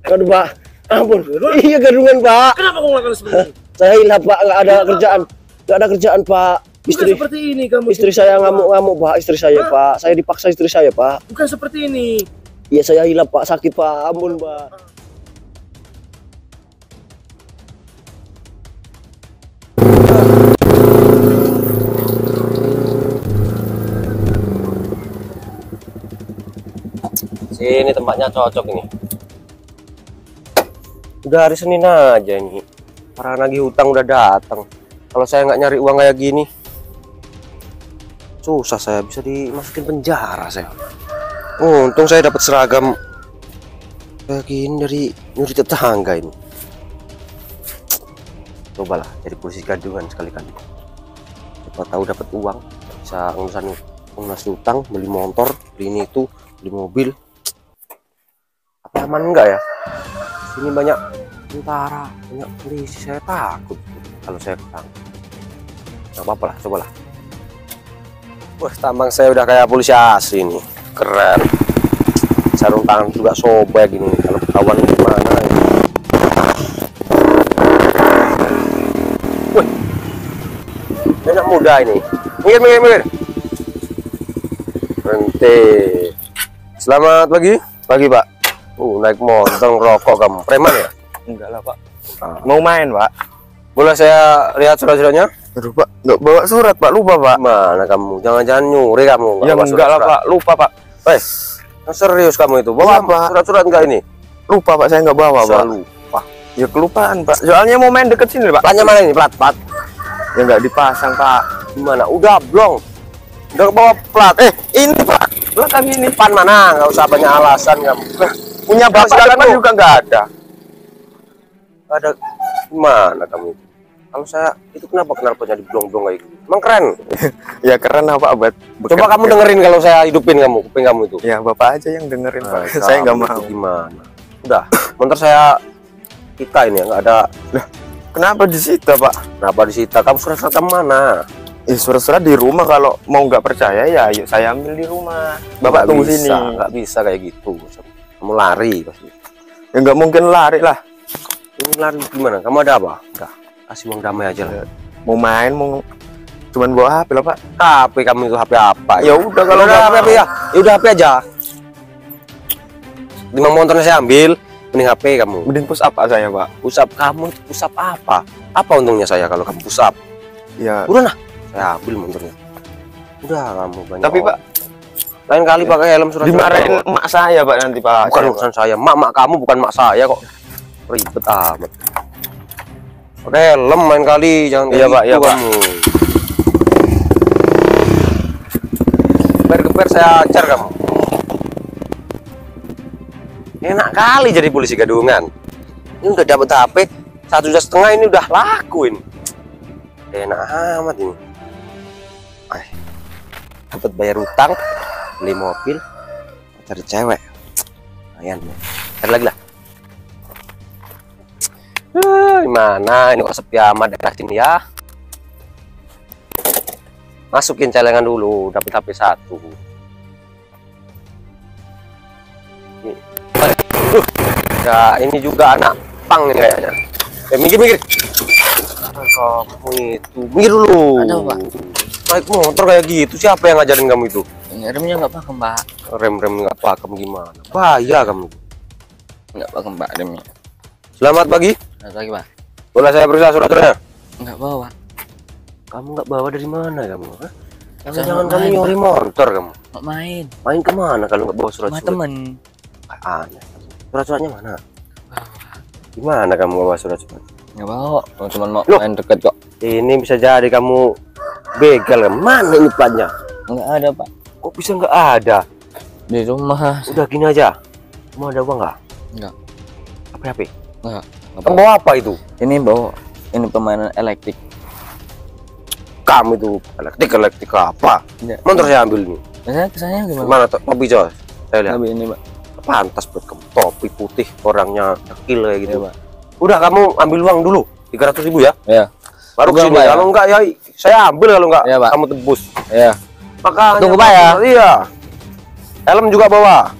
Aduh Pak, ampun. Iya gadungan Pak. Kenapa kamu melakukan seperti ini? Saya hilang Pak, nggak ada kerjaan. Nggak ada kerjaan Pak. Bukan seperti ini kamu. Istri saya ngamuk-ngamuk Pak, istri saya Pak. Saya dipaksa istri saya Pak. Bukan seperti ini. Iya saya hilang Pak, sakit Pak, ampun Pak. Sini tempatnya cocok ini. Udah hari Senin aja ini. Para nagih hutang udah datang. Kalau saya nggak nyari uang kayak gini, susah saya bisa dimasukin penjara saya. Untung saya dapat seragam kayak gini dari nyuri tetangga ini. Cobalah jadi polisi gadungan sekali-kali. Siapa tahu dapat uang, bisa ngurusan utang, beli motor, beli ini itu, beli mobil. Apa aman enggak ya? Sini banyak tentara, banyak polisi, saya takut kalau saya ketangkep. Nggak apa-apa lah, cobalah. Wah, tampang saya udah kayak polisi asli nih, keren. Sarung tangan juga sobek gini, kalau ketahuan gimana ya. Wih, anak muda ini, minggir. Berhenti. Selamat pagi Pak. Naik motor ngerokok kamu, preman ya? Enggak lah Pak, mau main Pak. Boleh saya lihat surat-suratnya? Aduh Pak, nggak bawa surat Pak, lupa Pak. Mana kamu? Jangan-jangan nyuri kamu? Ya enggak lah Pak, lupa Pak. Serius kamu itu? Bawa Pak. Surat-surat enggak ini? Lupa Pak, saya nggak bawa Pak. Lupa. Ya kelupaan Pak, soalnya mau main deket sini Pak. Platnya mana ini? Plat? Ya nggak dipasang Pak. Gimana? Udah blong. Udah bawa plat. Ini Pak, belakang ini. Depan mana? Nggak usah banyak alasan kamu. Punya Bapak depan juga nggak ada. Ada gimana kamu itu? Kalau saya itu kenapa knalpotnya diblong-blong kayak gitu? Emang keren. Ya keren apa Abad? Coba kamu dengerin kalau saya hidupin kamu, kuping kamu itu. Ya Bapak aja yang dengerin Pak. Saya nggak mau. Gimana? Udah, motor saya kita ini nggak ada. Lah, kenapa disita Pak? Kenapa disita? Kamu surat-surat kamu mana? Surat-surat di rumah, kalau mau nggak percaya ya ayo saya ambil di rumah. Bapak tunggu sini. Nggak bisa kayak gitu. Kamu lari pasti. Ya nggak mungkin lari lah. Ini lari gimana? Kamu ada apa? Enggak. Kasih uang damai aja lah. Mau main, mau cuman bawa HP lah Pak. HP kamu itu HP apa? Ya udah kalau udah HP ya. Ya udah HP aja. Lima motornya saya ambil, mending HP kamu. Mending push up saya Pak. Push up kamu, push up apa? Apa untungnya saya kalau kamu push up? Ya. Udah nah, saya ambil motornya. Udah kamu banyak. Tapi Pak, lain kali pakai helm surat. Dimarahin mak saya Pak nanti Pak. Bukan urusan saya, mak kamu bukan mak saya kok. Ribet amat. Oke, helm main kali, jangan iya Pak, iya Pak. Geber saya ajar kamu. Enak kali jadi polisi gadungan. Ini udah dapat HP 1,5 juta, ini udah lakuin. Enak amat ini. Dapat bayar utang, beli mobil, cari cewek. Lumayan. Cari lagi lah. Gimana ini kok sepi amat daerah sini ya? Masukin celengan dulu, dapat HP 1. Ya ini juga anak pang ini kayaknya. Minggir. Kamu itu minggir dulu. Ada Pak. Naik motor kayak gitu, siapa yang ngajarin kamu itu? Remnya nggak pakem Pak. Rem nggak pakem gimana? Bahaya kamu. Nggak pakem Pak remnya. Selamat pagi. Selamat pagi Pak. Boleh saya periksa surat-suratnya? Nggak bawa Pak. Kamu nggak bawa dari mana kamu? Jangan kamu nyuri motor kamu. Mau main. Main kemana kalau nggak bawa surat-surat? Sama temen. Aneh. Surat-suratnya mana? Gimana kamu bawa surat-surat? Nggak bawa. Cuma mau Loh, main deket kok. Ini bisa jadi kamu begal kan? Mana ini platnya? Nggak ada Pak. Kok bisa nggak ada? Di rumah. Udah gini aja. Kamu ada uang nggak? Nggak. HP? Nggak. Kamu bawa apa itu? Ini bawa. Ini permainan elektrik. Kamu itu elektrik apa? Ya. Motor saya ambil ini. Biasanya kesannya gimana? Mana topi coba? Saya lihat. Tapi ini Pak. Pantas buat kamu, topi putih, orangnya dekil kayak gitu. Ya, Pak. Udah kamu ambil uang dulu 300.000 ya. Ya. Baru Tunggu, kesini. Pak, ya? Kalau enggak ya saya ambil, kalau enggak Ya, Pak. kamu tebus. Ya. Makanya Tunggu, Pak, ya? Iya. Helm juga bawa.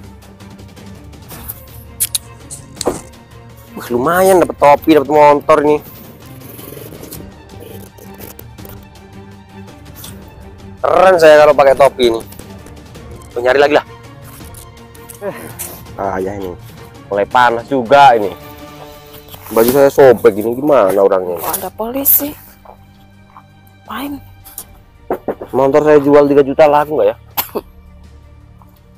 Wah, lumayan dapat topi, dapat motor ini. Keren saya kalau pakai topi ini. Tuh, nyari lagi lah. Ya ini. Mulai panas juga ini. Baju saya sobek gini, gimana orangnya? Oh, ada polisi. Main. Motor saya jual 3 juta laku nggak ya?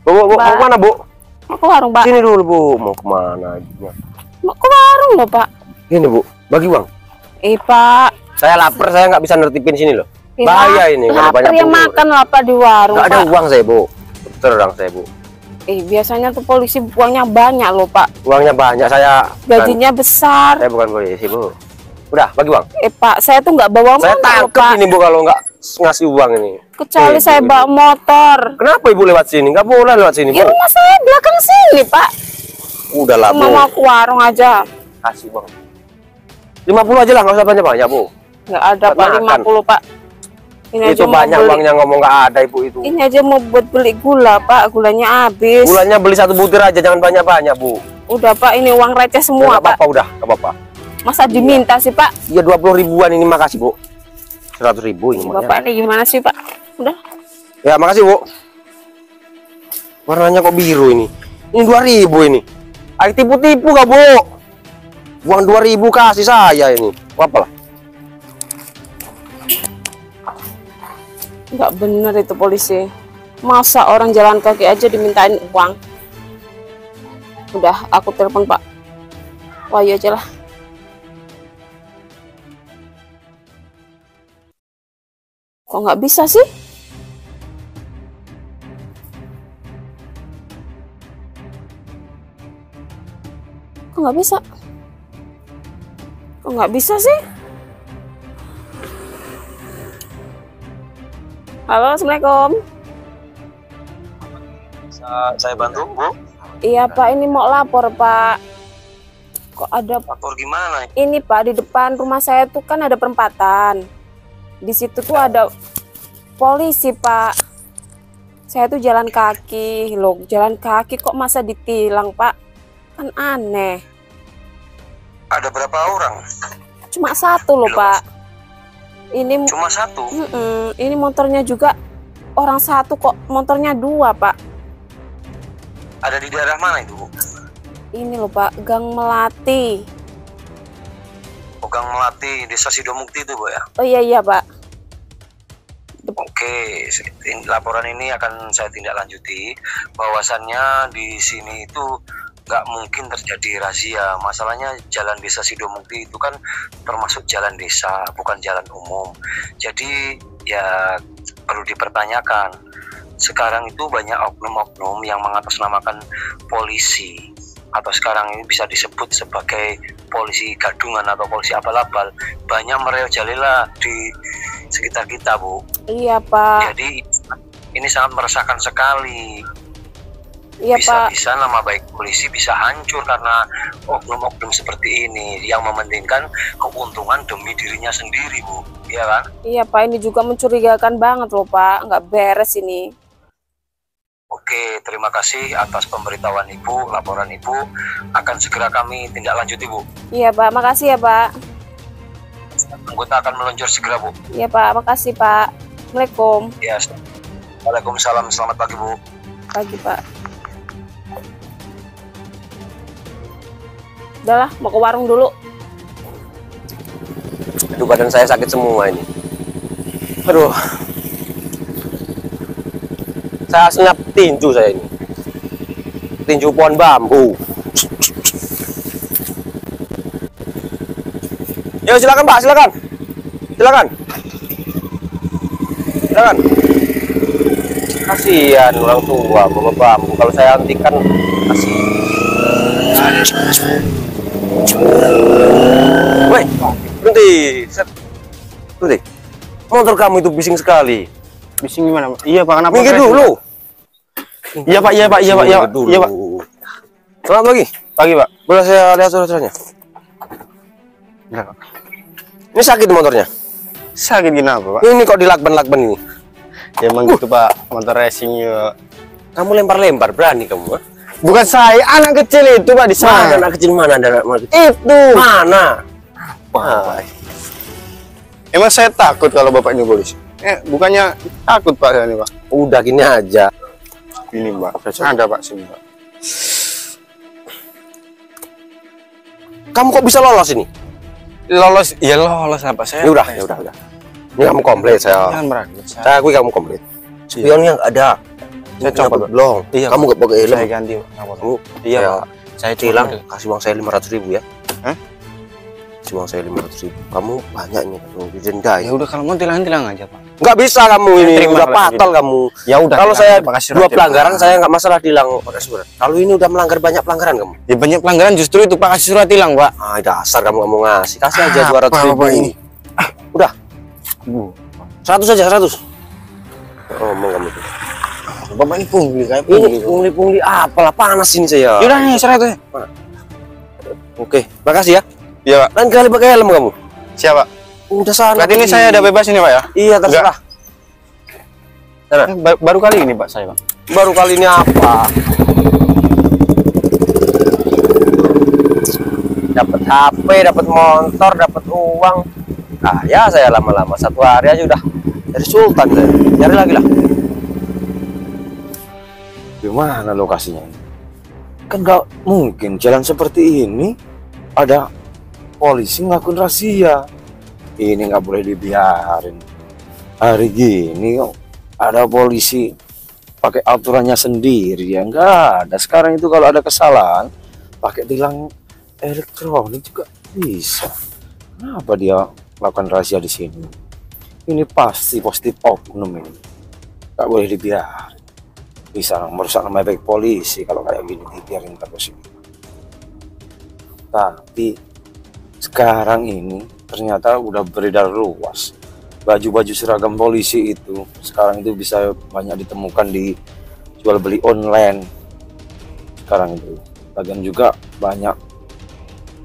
Bu, mau kemana, Bu? Mau ke warung, Pak. Sini dulu, Bu. Mau kemana aja? Mau ke warung loh, Pak. Ini, Bu. Bagi uang. Pak. Saya lapar, saya nggak bisa nertipin sini loh. Iya, Bahaya ini. Kalau lapar banyak ya bubur. makan lah, Pak, di warung, Nggak ada Pak. uang saya, Bu. Terang saya, Bu. Biasanya tuh polisi uangnya banyak loh, Pak. Uangnya banyak, saya Gajinya besar. Saya bukan polisi, Bu. Udah, bagi uang. Pak, saya tuh nggak bawa Saya motor loh, tangkep Pak. ini, Bu, kalau nggak ngasih uang ini. Kecuali saya Bu, bawa motor. Kenapa Ibu lewat sini? Nggak boleh lewat sini, Ya Bu. rumah saya belakang sini, Pak. Udahlah, Bu. Cuma mau ke warung aja. Kasih uang. 50 aja lah, nggak usah banyak-banyak, Bu. Nggak ada, Pak, Makan. 50, Pak. Ini Itu aja mau banyak beli. uangnya, ngomong nggak ada, Ibu itu. Ini aja mau buat beli gula, Pak. Gulanya habis. Bulannya beli 1 butir aja, jangan banyak-banyak, Bu. Udah, Pak, ini uang receh semua, Nggak Pak. apa-apa, udah, nggak apa-apa. Masa diminta sih, Pak? Iya, 20 ribuan ini, makasih, Bu. 100 ribu ini. Bapak ini gimana sih, Pak? Udah. Ya, makasih, Bu. Warnanya kok biru ini? Ini 2.000 ini. Ayo tipu-tipu gak, Bu? Uang 2.000 kasih saya ini. Apa lah? Nggak bener itu polisi. Masa orang jalan kaki aja dimintain uang? Udah, aku telepon Pak Wahyu aja lah. Kok nggak bisa sih? Kok nggak bisa? Kok nggak bisa sih? Halo, Assalamualaikum. Bisa saya bantu, Bu? Iya, Pak, ini mau lapor, Pak. Kok ada Lapor gimana? ini, Pak, di depan rumah saya tuh kan ada perempatan. Di situ tuh ada polisi, Pak. Saya tuh jalan kaki, loh, jalan kaki kok masa ditilang, Pak? Kan aneh. Ada berapa orang? Cuma satu loh, Belum. Pak. Ini Cuma satu. ini motornya juga orang satu kok, motornya dua, Pak. Ada di daerah mana itu, Bu? Ini loh, Pak, Gang Melati. Gang Melati, Desa Sidomukti itu, Bu ya? Oh iya, Pak. Oke, laporan ini akan saya tindak lanjuti. Bahwasannya di sini itu nggak mungkin terjadi razia. Masalahnya jalan Desa Sidomukti itu kan termasuk jalan desa, bukan jalan umum. Jadi ya perlu dipertanyakan. Sekarang itu banyak oknum-oknum yang mengatasnamakan polisi, atau sekarang ini bisa disebut sebagai polisi gadungan atau polisi abal-abal. Banyak merajalela di sekitar kita, Bu. Iya, Pak. Jadi ini sangat meresahkan sekali. Iya, Pak. Bisa-bisa nama baik polisi bisa hancur karena oknum-oknum seperti ini yang mementingkan keuntungan demi dirinya sendiri, Bu. Iya kan? Iya, Pak, ini juga mencurigakan banget loh, Pak. Nggak beres ini. Oke, terima kasih atas pemberitahuan Ibu, laporan Ibu akan segera kami tindak lanjuti, Bu. Iya, Pak. Makasih ya, Pak. Anggota akan meluncur segera, Bu. Iya, Pak. Makasih, Pak. Assalamualaikum. Ya. Waalaikumsalam, selamat pagi, Bu. Pagi, Pak. Udahlah, mau ke warung dulu. Aduh, badan saya sakit semua ini. Aduh. Saya senyap tinju saya ini. Tinju pohon bambu. Ya, silakan, Pak, silakan. Silakan. Silakan. Kasihan orang tua bawa bambu. Kalau saya hentikan kasihan. Woi, berhenti. Set. Berhenti. Motor kamu itu bising sekali. Bising gimana, Pak? Iya, Pak, kenapa? Minggir dulu. Iya, Pak, iya, Pak, iya, Pak, iya, Pak. Iya, Pak. Selamat pagi. Pagi, Pak. Boleh saya lihat surat-suratnya? Iya, Pak. Ini sakit motornya. Sakit kenapa, Pak? Ini kok dilakban-lakban ini. Ya emang gitu, Pak. Motor racing ya. Kamu lempar-lempar, berani kamu, ha? Bukan saya, anak kecil itu Pak di Mana sana. anak kecil, mana ada anak kecil? Itu. Mana? Wah, Emang saya takut kalau Bapak ini polisi? Bukannya takut Pak saya ini Pak. udah gini aja. Ini Pak. Ada Pak sini Pak. Kamu kok bisa lolos ini? Lolos, ya lolos apa saya? Ya udah. Ini kamu komplit saya. Jangan meragut. Saya akui kamu komplit. Spionnya nggak ada. Saya coba, Pak. belum. Iya, Kamu nggak pakai helm. Saya ganti Pak. Kamu Iya saya Pak. Saya hilang, coba. kasih uang saya 500.000 ya. Hah? Kasih uang saya 500.000. Kamu banyak ini, kamu didenda. Ya udah kalau mau tilang aja Pak. Nggak bisa kamu ini, terima udah kalau fatal kamu. Ya udah. Kalau tilang saya aja, Pak. Kasih 2 surat, pelanggaran, Pak. saya nggak masalah tilang pakai surat. Kalau ini udah melanggar banyak pelanggaran kamu. Ya banyak pelanggaran justru itu Pak, kasih surat tilang Pak. Ah, dasar kamu nggak mau ngasih. Kasih aja Apa, 200.000 Bapak ini? Udah. 100 aja, 100. Ngomong kamu tuh. Bapak ini pungli kayak Ini pungli-pungli apalah, panas ini saya. Yaudah nih 100. Oke, makasih ya. Iya Pak. Lain kali pakai helm kamu. Siapa? Udah sana. Berarti ini saya udah bebas ini Pak ya? Iya, terserah. Sana. Baru kali ini Pak saya Pak. Baru kali ini apa? Dapat HP, dapat motor, dapat uang. Ah, ya saya lama-lama 1 hari aja udah dari Sultan saya. Cari lagi lah. Di mana lokasinya ini? Kan nggak mungkin jalan seperti ini ada polisi ngelakuin razia. Ini nggak boleh dibiarin. Hari gini kok ada polisi pakai aturannya sendiri ya, nggak ada. Sekarang itu kalau ada kesalahan pakai tilang elektronik juga bisa. Kenapa dia melakukan razia di sini? Ini pasti positif oknum ini. Nggak boleh dibiarin. Bisa merusak nama baik polisi kalau kayak gini dibiarin terus ini. Tapi sekarang ini ternyata udah beredar luas baju-baju seragam polisi itu. Sekarang itu bisa banyak ditemukan di jual beli online sekarang itu. Bagian juga banyak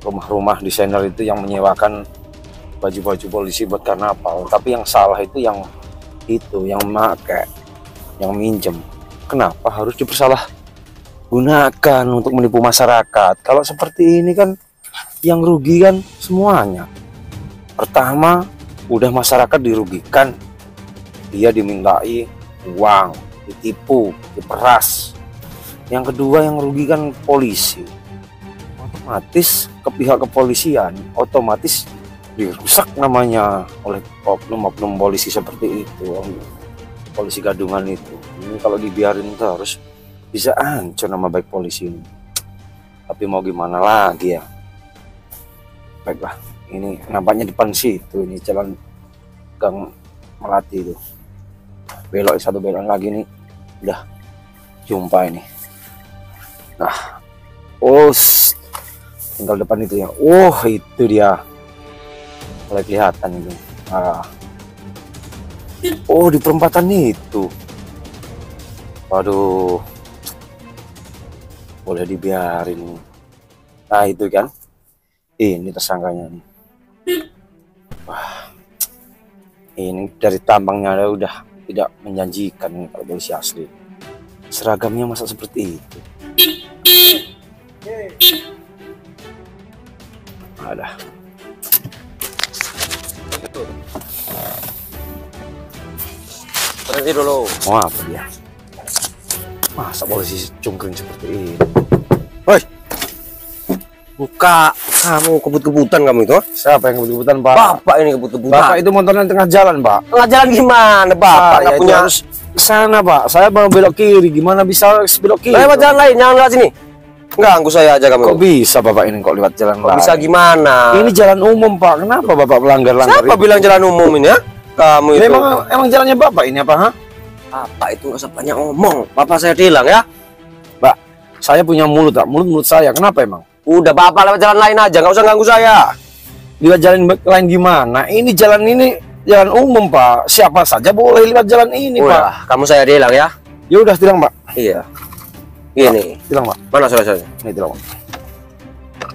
rumah-rumah desainer itu yang menyewakan baju-baju polisi buat karnaval. Tapi yang salah itu yang memakai, yang minjem. Kenapa harus dipersalah gunakan untuk menipu masyarakat? Kalau seperti ini kan yang rugi kan semuanya. Pertama, udah masyarakat dirugikan, dia dimintai uang, ditipu, diperas. Yang kedua yang rugi kan polisi. Otomatis ke pihak kepolisian otomatis dirusak namanya oleh oknum-oknum polisi seperti itu. Polisi gadungan itu. Ini kalau dibiarin terus bisa hancur nama baik polisi ini. Tapi mau gimana lagi ya? Baiklah, ini nampaknya depan situ, ini jalan Gang Melati itu. Belok satu belok lagi nih, udah jumpa ini. Nah, tinggal depan itu ya. Oh, itu dia. Mulai kelihatan itu. Oh, di perempatan itu. Waduh, boleh dibiarin. Nah, itu kan. Ini tersangkanya nih. Wah, ini dari tampangnya udah tidak menjanjikan nih kalau polisi asli. Seragamnya masa seperti itu. Ada. Berhenti dulu. Mau apa dia? Masa polisi cungkring seperti ini? Woi, buka. Kamu kebut-kebutan kamu itu? Siapa yang kebut-kebutan, Pak? Bapak ini kebut-kebutan. Bapak itu motornya tengah jalan, Pak. Tengah jalan gimana, Bapak? Nggak Ya, punya. harus sana, Pak. Saya mau belok kiri. Gimana bisa belok kiri? Lewat jalan lain, jangan lewat sini. Ganggu saya aja kamu. Kok bisa Bapak ini kok lewat jalan lain? Bisa gimana? Ini jalan umum, Pak. Kenapa Bapak melanggar-langgar? Siapa bilang jalan umum ini ya? Kamu itu. Emang jalannya Bapak ini apa, ha? Bapak itu nggak usah banyak ngomong. Bapak saya bilang ya. Mbak, saya punya mulut, Pak. Mulut saya. Kenapa emang? Udah Bapak lewat jalan lain aja, nggak usah ganggu saya. Lewat jalan lain gimana? Ini jalan jalan umum, Pak. Siapa saja boleh lewat jalan ini, Pak. Udah, kamu saya bilang ya. Ya udah, tilang, Pak. Iya. Ini. Tilang, Pak. Mana surat-suratnya? Ini tilang, Pak.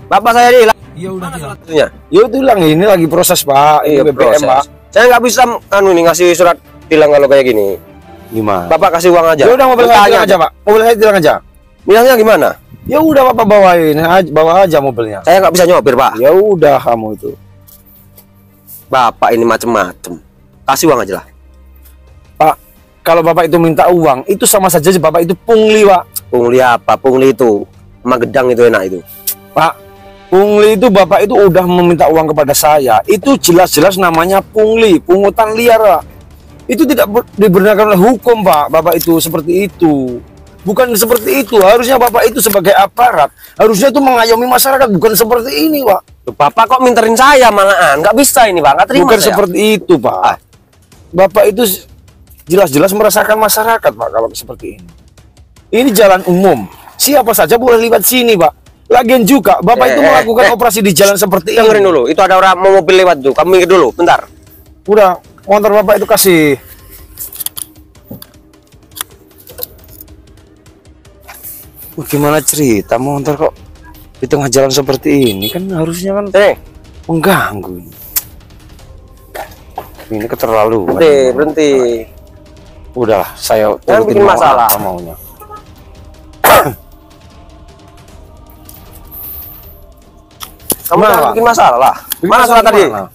Bapak saya bilang. Iya udah tilang. Suratnya. Ya tilang, ini lagi proses, Pak. Ini BBM, proses. Pak. Saya nggak bisa nih ngasih surat tilang kalau kayak gini. Gimana? Bapak kasih uang aja. Ya udah, mobil saya Tanya tilang aja, Pak. Mobil saya tilang aja. Bilangnya gimana? Ya udah Bapak bawa aja mobilnya. Saya nggak bisa nyopir, Pak. Ya udah kamu itu. Bapak ini macem-macem. Kasih uang aja lah. Pak, kalau Bapak itu minta uang, itu sama saja Bapak itu pungli, Pak. Pungli apa? Pungli itu sama gedang itu enak itu. Pak, pungli itu Bapak itu udah meminta uang kepada saya. Itu jelas-jelas namanya pungli, pungutan liar, Pak. Itu tidak dibenarkan oleh hukum, Pak. Bapak itu seperti itu. Bukan seperti itu. Harusnya Bapak itu sebagai aparat, harusnya itu mengayomi masyarakat, bukan seperti ini, Pak. Loh, Bapak kok minterin saya malahan? Nggak bisa ini, Pak. Nggak terima Bukan saya. seperti itu, Pak. Bapak itu jelas-jelas merasakan masyarakat, Pak, kalau seperti ini. Ini jalan umum. Siapa saja boleh lewat sini, Pak. Lagian juga, Bapak itu melakukan operasi di jalan seperti ini. Dengerin dulu. Itu ada orang mau mobil lewat tuh. Kamu minggir dulu, bentar. Udah, motor Bapak itu kasih. Gimana cerita motor kok di tengah jalan seperti ini? Kan harusnya kan mengganggu ini. Ini keterlaluan. Berhenti. Udahlah, saya Jangan turutin bikin masalah. apa maunya. Kamu Kenapa? jangan bikin masalah lah. Bikin Mana surat tadi? mana?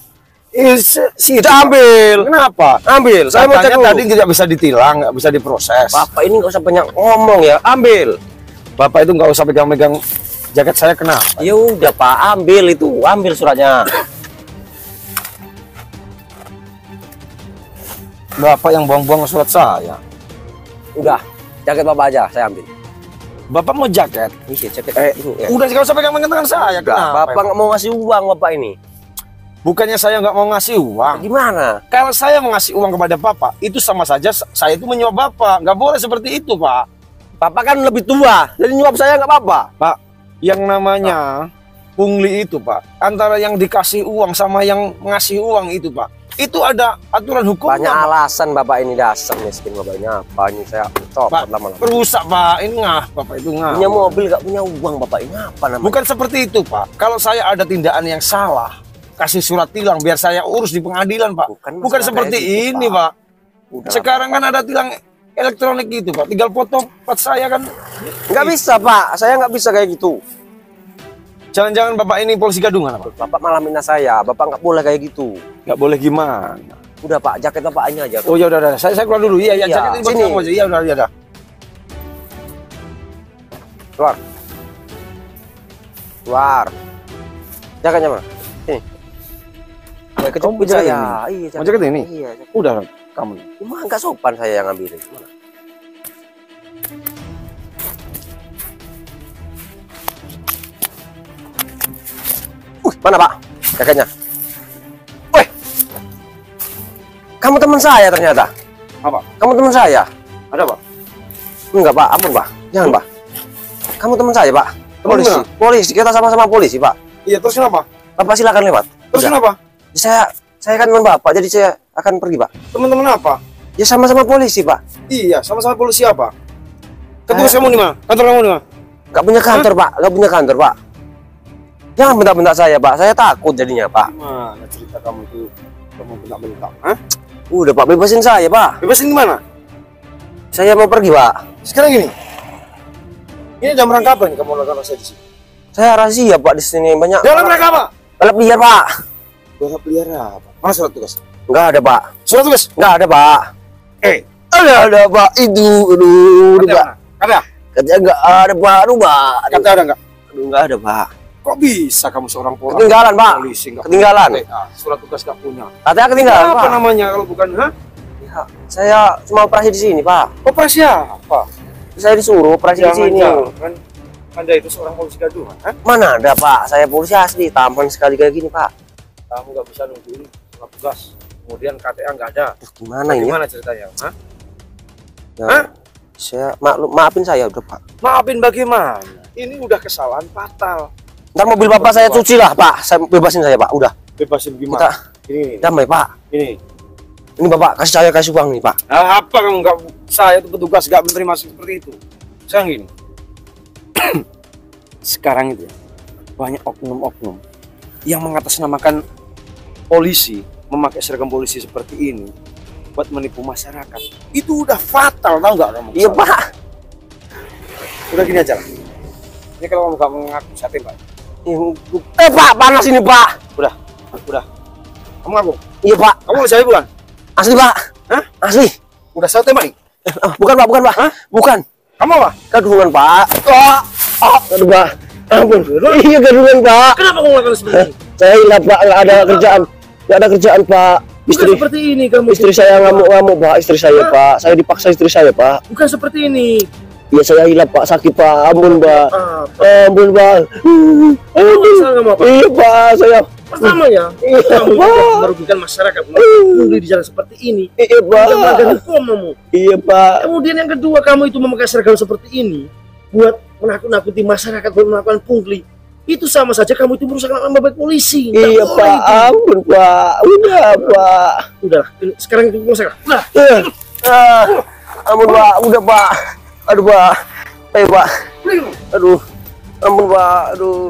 Si Kita ambil. Kenapa? Ambil. Saya mau cek Katanya dulu. tadi tidak bisa ditilang, nggak bisa diproses. Bapak ini nggak usah banyak ngomong ya. Ambil. Bapak itu nggak usah pegang-pegang jaket saya, kenapa? Ya udah, Pak. Ambil itu. Ambil suratnya. Bapak yang buang-buang surat saya. Udah. Jaket Bapak aja. Saya ambil. Bapak mau jaket? Iya, jaket ini. Ya. Udah nggak usah pegang-pegang tangan saya. Udah, Kenapa? Bapak nggak mau ngasih uang Bapak ini. Bukannya saya nggak mau ngasih uang. Gimana? Kalau saya mengasih uang kepada Bapak, itu sama saja saya itu menyuap Bapak. Nggak boleh seperti itu, Pak. Bapak kan lebih tua. Jadi nyuap saya nggak apa-apa. Pak, yang namanya pungli itu, Pak, antara yang dikasih uang sama yang ngasih uang itu, Pak, itu ada aturan hukumnya. Banyak Pak. alasan Bapak ini dasar miskin Bapaknya. Apa ini saya copot Pak, lama-lama. perusak, Pak. Ini Bapak itu Punya mobil nggak punya uang Bapak ini apa namanya? Bukan seperti itu, Pak. Kalau saya ada tindakan yang salah, kasih surat tilang biar saya urus di pengadilan, Pak. Bukan Bukan masalah seperti kayak gitu, ini, Pak. Pak. Udah, Sekarang kan ada tilang elektronik gitu, Pak. Tinggal foto plat saya kan. nggak bisa Pak. Saya nggak bisa kayak gitu. Jangan-jangan Bapak ini polisi gadungan, Pak? Bapak malah minta saya. Bapak nggak boleh kayak gitu. Nggak boleh gimana? Udah Pak, jaket Bapaknya aja. Oh ya udah. Saya keluar dulu. Iya, Iya, jaket ini buat sini. kamu aja. Iya udah. Keluar. Keluar. Jaketnya mana? Sini. Ya, kejepit jaket saya. ini? Iya, Mau jaket ini? Iya. Udah kamu. Cuma nggak sopan saya yang ngambilin. Gimana? Mana Pak? Jaketnya. Weh. Kamu teman saya ternyata. Apa? Kamu teman saya. Ada, Pak? Enggak Pak, ampun Pak. Jangan Pak. Kamu teman saya Pak. Teman Polisi. mana? Polisi. Kita sama-sama polisi Pak. Iya, terus kenapa? Bapak silakan lewat. Terus Udah. kenapa? Saya kan teman Bapak, jadi saya akan pergi Pak. Teman-teman apa? Ya sama-sama polisi Pak. Iya, sama-sama polisi apa? Ketua kamu di mana? Kantor kamu di mana? Gak punya kantor Pak, gak punya kantor Pak. Jangan bentak-bentak saya Pak, saya takut jadinya Pak. Gimana cerita kamu itu? Kamu bentak-bentak? Hah? Udah Pak, bebasin saya Pak. Bebasin di mana? Saya mau pergi Pak. Sekarang gini. Ini jam rangka apa nih kamu lakukan saya di sini? Saya rahasia Pak di sini banyak. Dalam rangka apa? Balap liar Pak. Balap liar apa? Mana surat tugas? Nggak ada Pak. Surat tugas? Nggak ada Pak. Ada Pak. Itu, aduh, Pak. Ada? Katanya nggak ada Pak. Aduh Pak. Kata ada nggak? Aduh, nggak ada Pak. Kok bisa kamu seorang polisi? Ketinggalan Pak. Polisi nggak Ketinggalan. punya. Surat tugas nggak punya. Katanya ketinggalan Apa Pak. namanya kalau bukan? Hah? Ya, saya cuma operasi di sini Pak. Operasi apa? Saya disuruh operasi di sini. Jangan-jangan Anda itu seorang polisi gadungan, hah? Mana ada Pak? Saya polisi asli. Tampan sekali kayak gini Pak. Kamu nggak bisa nungguin surat tugas. Kemudian KTA nggak ada. Gimana ini? Gimana ceritanya? Hah? Ya, Hah? saya maafin saya udah Pak. Maafin bagaimana? Ini udah kesalahan fatal. Ntar mobil Bapak saya cuci lah Pak. Saya bebasin saya Pak. Udah. Bebasin Kita gimana? Ini, damai Pak. ini. Ini Bapak kasih uang nih Pak. Nah, apa kamu nggak? Saya itu petugas nggak menerima seperti itu. Sekarang gini. Sekarang itu ya, banyak oknum-oknum yang mengatasnamakan polisi, memakai seragam polisi seperti ini buat menipu masyarakat. Itu udah fatal, tahu nggak kamu? Iya Pak. Udah gini aja lah. Ini kalau kamu nggak mengaku, saya tembak. Pak, panas ini Pak. Udah. Kamu ngaku? Iya Pak. Kamu saya bukan? Asli Pak. Hah? Asli. Udah saya tembak nih. Bukan Pak, bukan Pak. Hah? Bukan. Kamu apa? Gadungan Pak. Aduh Pak. Ampun. Iya gadungan Pak. Kenapa kamu melakukan seperti ini? Saya hilap Pak, nggak ada kerjaan. Nggak ada kerjaan Pak. Bukan Istri seperti ini kamu. istri saya ngamuk-ngamuk Pak. Istri saya Pak. Saya dipaksa istri saya Pak. Bukan seperti ini. Iya saya hilap Pak, sakit Pak. Ampun Pak. Ampun Pak. Salah kamu apa? Iya Pak, saya. Pertamanya, Iya kamu Pak. merugikan masyarakat. Pungli di jalan seperti ini. Iya Pak. Tidak melanggar hukum kamu. Iya Pak. Kemudian yang kedua, kamu itu memakai seragam seperti ini buat menakut-nakuti masyarakat, buat melakukan pungli. Itu sama saja kamu itu merusak nama baik polisi. Nggak Iya boleh Pak. itu. Ampun Pak. Udah Pak. Udah, sekarang itu masalah. Udah. Ampun Pak. Udah Pak. Aduh Pak. Ayo Pak. Aduh. Ampun Pak. Aduh.